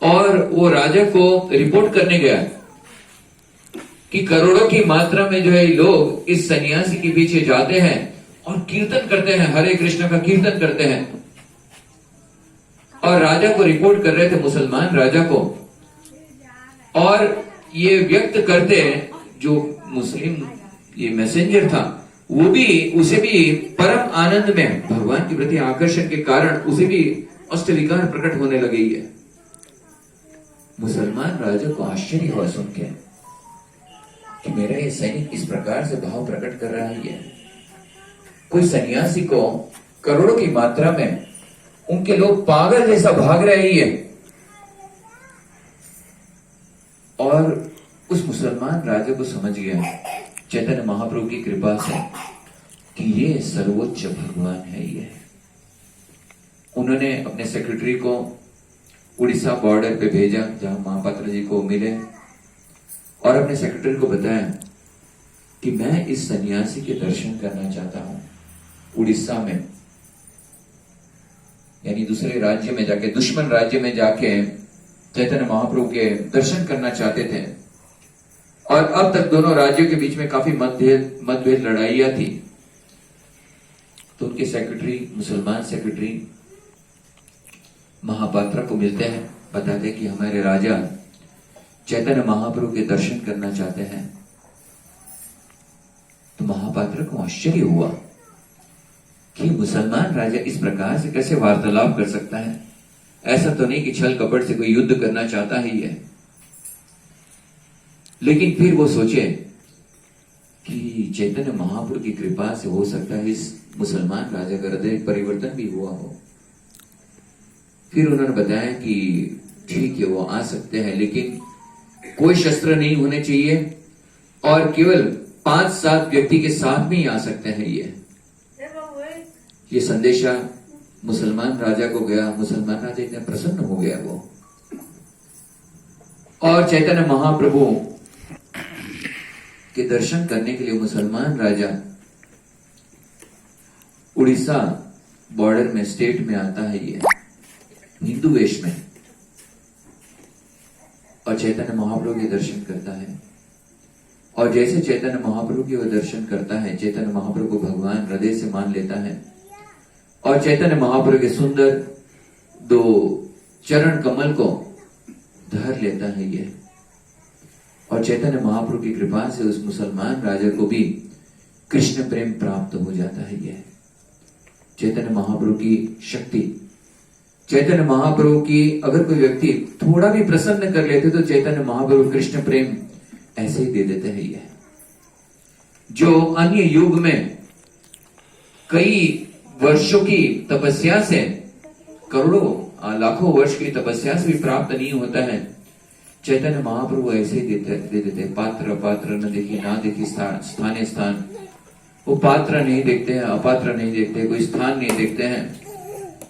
और वो राजा को रिपोर्ट करने गया कि करोड़ों की मात्रा में जो है लोग इस सन्यासी के पीछे जाते हैं और कीर्तन करते हैं, हरे कृष्ण का कीर्तन करते हैं। और राजा को रिपोर्ट कर रहे थे, मुसलमान राजा को, और ये व्यक्त करते जो मुस्लिम ये मैसेंजर था, वो भी उसे भी परम आनंद में भगवान के प्रति आकर्षण के कारण उसे भी अष्टविकार प्रकट होने लगी है। मुसलमान राजा को आश्चर्य हुआ सुन के कि मेरा ये सैनिक इस प्रकार से भाव प्रकट कर रहा है। कोई सन्यासी को करोड़ों की मात्रा में उनके लोग पागल जैसा भाग रहे हैं। और उस मुसलमान राजा को समझ गया चैतन्य महाप्रभु की कृपा से कि ये सर्वोच्च भगवान है। ये उन्होंने अपने सेक्रेटरी को उड़ीसा बॉर्डर पे भेजा जहां महापात्र जी को मिले, और अपने सेक्रेटरी को बताया कि मैं इस सन्यासी के दर्शन करना चाहता हूं उड़ीसा में, यानी दूसरे राज्य में जाके, दुश्मन राज्य में जाके चैतन्य महाप्रभु के दर्शन करना चाहते थे। और अब तक दोनों राज्यों के बीच में काफी मतभेद लड़ाइयां थी। तो उनके सेक्रेटरी, मुसलमान सेक्रेटरी महापात्रा को मिलते हैं, बताते हैं कि हमारे राजा चैतन्य महाप्रभु के दर्शन करना चाहते हैं। तो महापात्रा को आश्चर्य हुआ कि मुसलमान राजा इस प्रकार से कैसे वार्तालाप कर सकता है। ऐसा तो नहीं कि छल कपट से कोई युद्ध करना चाहता ही है। लेकिन फिर वो सोचे कि चैतन्य महाप्रभु की कृपा से हो सकता है इस मुसलमान राजा का हृदय परिवर्तन भी हुआ हो। फिर उन्होंने बताया कि ठीक है, वो आ सकते हैं, लेकिन कोई शस्त्र नहीं होने चाहिए और केवल 5-7 व्यक्ति के साथ में ही आ सकते हैं। ये संदेशा मुसलमान राजा को गया। मुसलमान राजा इतना प्रसन्न हो गया वो, और चैतन्य महाप्रभु के दर्शन करने के लिए मुसलमान राजा उड़ीसा बॉर्डर में, स्टेट में आता है, ये हिंदू वेश में, और चैतन्य महाप्रभु के दर्शन करता है। और जैसे चैतन्य महाप्रभु के वो दर्शन करता है, चैतन्य महाप्रभु को भगवान हृदय से मान लेता है, और चैतन्य महाप्रभु के सुंदर 2 चरण कमल को धर लेता है ये। और चैतन्य महाप्रभु की कृपा से उस मुसलमान राजा को भी कृष्ण प्रेम प्राप्त हो जाता है। ये चैतन्य महाप्रभु की शक्ति, चैतन्य महाप्रभु की अगर कोई व्यक्ति थोड़ा भी प्रसन्न कर लेते तो चैतन्य महाप्रभु कृष्ण प्रेम ऐसे ही दे देते हैं। ये जो अन्य युग में कई वर्षों की तपस्या से, करोड़ों लाखों वर्ष की तपस्या से भी प्राप्त नहीं होता है, चैतन्य महाप्रभु ऐसे ही दे देते। पात्र अपात्र न देखी, ना देखी स्थाने स्थान। वो पात्र नहीं देखते हैं, अपात्र नहीं देखते, कोई स्थान नहीं देखते हैं।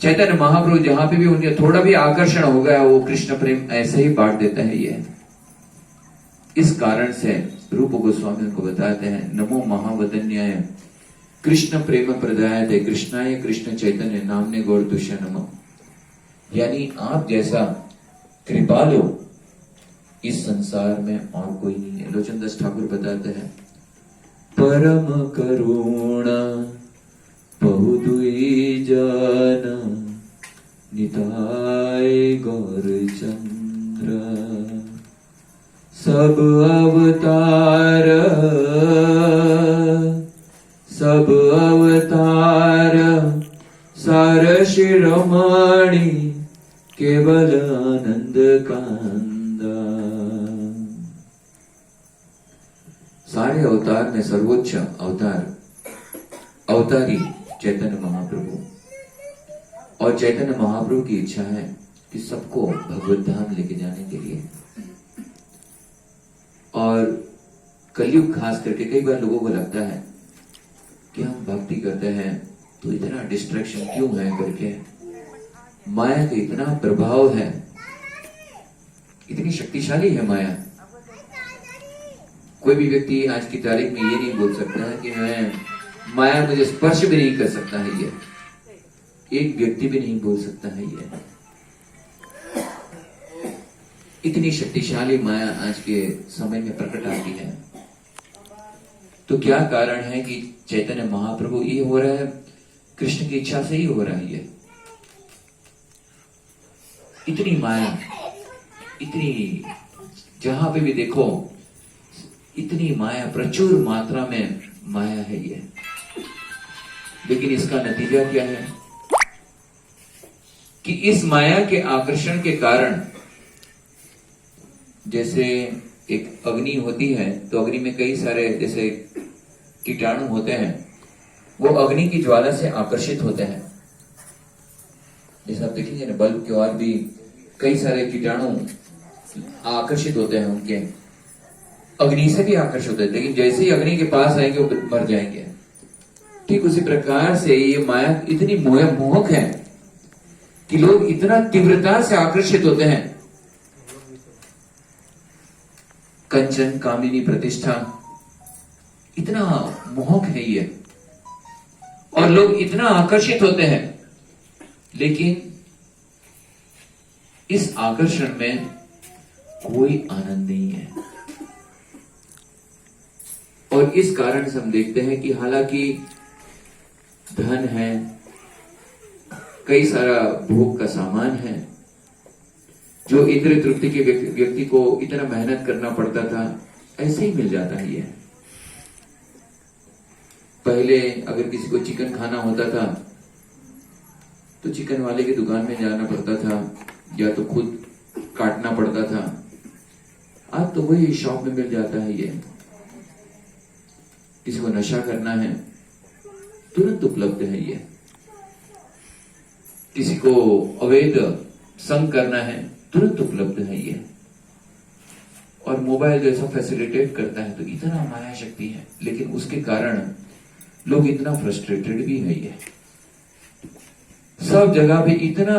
चैतन्य महाप्रभु जहां पे भी उन्हें थोड़ा भी आकर्षण हो गया, वो कृष्ण प्रेम ऐसे ही बांट देता है। ये इस कारण से रूप गोस्वामी उनको बताते हैं, नमो महावदन्याय कृष्ण प्रेम प्रदाय थे कृष्णाय कृष्ण चैतन्य नामने गौर तुष्य नमो। यानी आप जैसा कृपालु इस संसार में और कोई नहीं है। लोचन दास ठाकुर बताते हैं, परम करुणा बहुदुई जन निताय गौर चंद्र, सब अवतार सार शिरोमणि केवल आनंद कांदा। सारे अवतार में सर्वोच्च अवतारी चैतन्य महाप्रभु, और चैतन्य महाप्रभु की इच्छा है कि सबको भगवत धाम लेके जाने के लिए। और कलयुग खास करके कई बार लोगों को लगता है कि हम भक्ति करते हैं तो इतना डिस्ट्रैक्शन क्यों है करके। माया का इतना प्रभाव है, इतनी शक्तिशाली है माया। कोई भी व्यक्ति आज की तारीख में ये नहीं बोल सकता है कि मैं, माया मुझे स्पर्श भी नहीं कर सकता है। ये एक व्यक्ति भी नहीं बोल सकता है। ये इतनी शक्तिशाली माया आज के समय में प्रकट आती है। तो क्या कारण है कि चैतन्य महाप्रभु ये हो रहा है? कृष्ण की इच्छा से ही हो रहा है। ये इतनी माया, इतनी, जहां पे भी देखो इतनी माया, प्रचुर मात्रा में माया है ये। लेकिन इसका नतीजा क्या है कि इस माया के आकर्षण के कारण, जैसे एक अग्नि होती है तो अग्नि में कई सारे जैसे कीटाणु होते हैं, वो अग्नि की ज्वाला से आकर्षित होते हैं। जैसे आप देखेंगे ना, बल्ब के और भी कई सारे कीटाणु आकर्षित होते हैं, उनके अग्नि से भी आकर्षित होते हैं, लेकिन जैसे ही अग्नि के पास आएंगे वो मर जाएंगे। ठीक उसी प्रकार से ये माया इतनी मोहक है कि लोग इतना तीव्रता से आकर्षित होते हैं। कंचन कामिनी प्रतिष्ठा, इतना मोहक है ये, और लोग इतना आकर्षित होते हैं, लेकिन इस आकर्षण में कोई आनंद नहीं है। और इस कारण से हम देखते हैं कि हालांकि धन है, कई सारा भोग का सामान है, जो इंद्रिय तृप्ति के व्यक्ति को इतना मेहनत करना पड़ता था, ऐसे ही मिल जाता है ये। पहले अगर किसी को चिकन खाना होता था तो चिकन वाले की दुकान में जाना पड़ता था या तो खुद काटना पड़ता था। आज तो वही शॉप में मिल जाता है ये। किसी को नशा करना है, तुरंत उपलब्ध है ये। किसी को अवैध संग करना है, तुरंत उपलब्ध है ये। और मोबाइल जैसा फैसिलिटेट करता है, तो इतना माया शक्ति है, लेकिन उसके कारण लोग इतना फ्रस्ट्रेटेड भी है ये। सब जगह पे इतना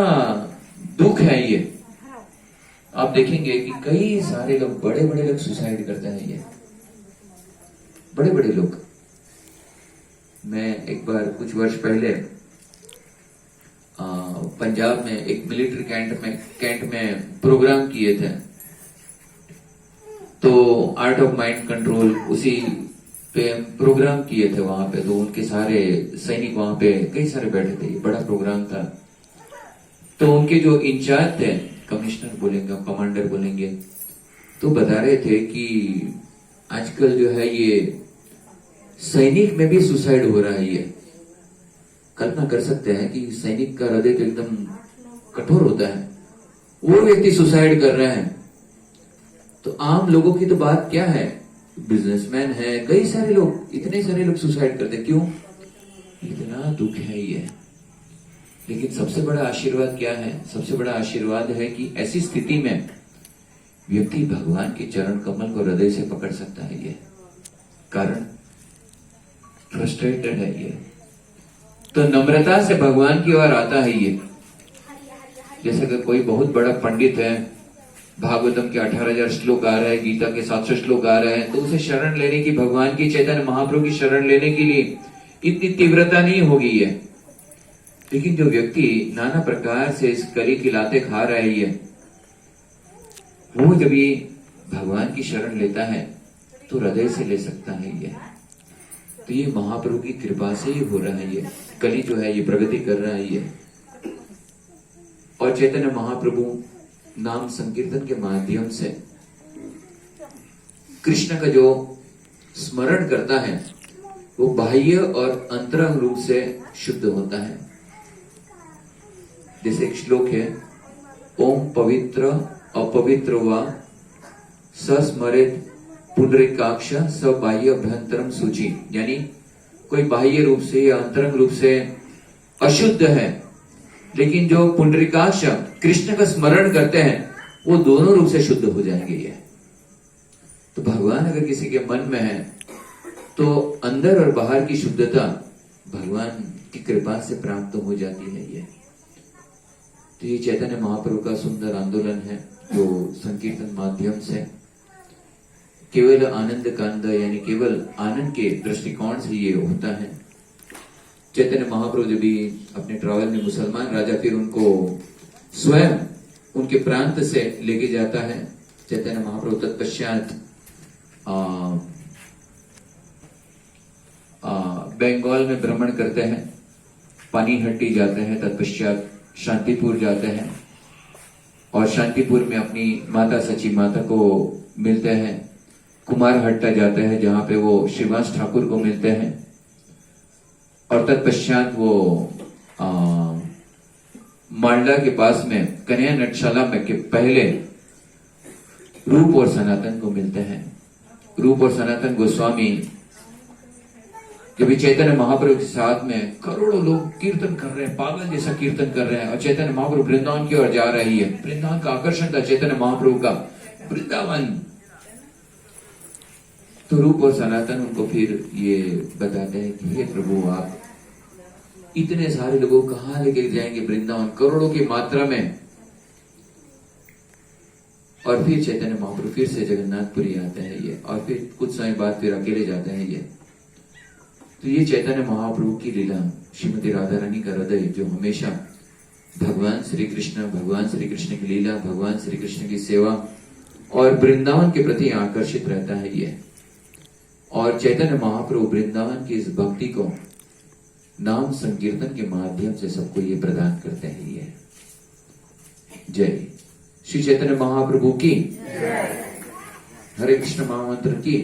दुख है ये। आप देखेंगे कि कई सारे लोग, बड़े बड़े लोग सुसाइड करते हैं ये, बड़े बड़े लोग। मैं एक बार कुछ वर्ष पहले पंजाब में एक मिलिट्री कैंट में प्रोग्राम किए थे, तो आर्ट ऑफ माइंड कंट्रोल उसी पे प्रोग्राम किए थे वहां पे। तो उनके सारे सैनिक वहां पे कई सारे बैठे थे, बड़ा प्रोग्राम था। तो उनके जो इंचार्ज थे, कमिश्नर बोलेंगे, कमांडर बोलेंगे, तो बता रहे थे कि आजकल जो है ये सैनिक में भी सुसाइड हो रहा है ये। कल्पना कर सकते हैं कि सैनिक का हृदय तो एकदम कठोर होता है, वो व्यक्ति सुसाइड कर रहे हैं, तो आम लोगों की तो बात क्या है, बिजनेसमैन है, कई सारे लोग, इतने सारे लोग सुसाइड करते हैं। क्यों? इतना दुख है ये। लेकिन सबसे बड़ा आशीर्वाद क्या है? सबसे बड़ा आशीर्वाद है कि ऐसी स्थिति में व्यक्ति भगवान के चरण कमल को हृदय से पकड़ सकता है ये। कारण फ्रस्ट्रेटेड है ये, तो नम्रता से भगवान की ओर आता है ये। जैसे कि कोई बहुत बड़ा पंडित है, भागवतम के 18,000 श्लोक आ रहे हैं, गीता के 700 श्लोक आ रहे हैं, तो उसे शरण लेने की, भगवान की चैतन्य महाप्रभु की शरण लेने के लिए इतनी तीव्रता नहीं होगी है। लेकिन जो व्यक्ति नाना प्रकार से इस कली की लाते खा रहा है ये, वो जब ये भगवान की शरण लेता है तो हृदय से ले सकता है ये। तो ये महाप्रभु की कृपा से ही हो रहा है ये। कली जो है ये प्रगति कर रहा है ये। और चैतन्य महाप्रभु नाम संकीर्तन के माध्यम से कृष्ण का जो स्मरण करता है, वो बाह्य और अंतरंग रूप से शुद्ध होता है। जैसे एक श्लोक है, ओम पवित्र अपवित्र व सस्मरित पुंडरीकाक्ष स बाह्य अभ्यंतरम सूची। यानी कोई बाह्य रूप से या अंतरंग रूप से अशुद्ध है, लेकिन जो पुंडरीकाक्ष कृष्ण का स्मरण करते हैं, वो दोनों रूप से शुद्ध हो जाएंगे ये। तो भगवान अगर किसी के मन में है, तो अंदर और बाहर की शुद्धता भगवान की कृपा से प्राप्त हो जाती है ये। तो ये चैतन्य महाप्रभु का सुंदर आंदोलन है, जो संकीर्तन माध्यम से केवल आनंद कांद, यानी केवल आनंद के दृष्टिकोण से ये होता है। चैतन्य महाप्रभु जब भी अपने ट्रैवल में मुसलमान राजा, फिर उनको स्वयं उनके प्रांत से लेके जाता है। चैतन्य महाप्रभु तत्पश्चात बंगाल में भ्रमण करते हैं, पानीहट्टी जाते हैं, तत्पश्चात शांतिपुर जाते हैं और शांतिपुर में अपनी माता सची माता को मिलते हैं। कुमारहट्टा जाते हैं जहां पे वो श्रीवास ठाकुर को मिलते हैं और तत्पश्चात वो मालदा के पास में कन्हैया नटशाला में के पहले रूप और सनातन को मिलते हैं। रूप और सनातन गोस्वामी जब चैतन्य महाप्रभु के साथ में करोड़ों लोग कीर्तन कर रहे हैं, पागल जैसा कीर्तन कर रहे हैं और चैतन्य महाप्रभु वृंदावन की ओर जा रही है। वृंदावन का आकर्षण था चैतन्य महाप्रभु का, वृंदावन। तो रूप और सनातन उनको फिर ये बताते हैं कि हे प्रभु, आप इतने सारे लोगों को कहां लेके जाएंगे वृंदावन, करोड़ों की मात्रा में। और फिर चैतन्य महाप्रभु फिर से जगन्नाथपुरी आते हैं ये, और फिर कुछ समय बाद फिर अकेले जाते हैं ये। तो ये चैतन्य महाप्रभु की लीला, श्रीमती राधा रानी का हृदय जो हमेशा भगवान श्री कृष्ण की लीला, भगवान श्री कृष्ण की सेवा और वृंदावन के प्रति आकर्षित रहता है ये। और चैतन्य महाप्रभु वृंदावन की इस भक्ति को नाम संकीर्तन के माध्यम से सबको ये प्रदान करते हैं ये। जय श्री चैतन्य महाप्रभु की, हरे कृष्ण महामंत्र की।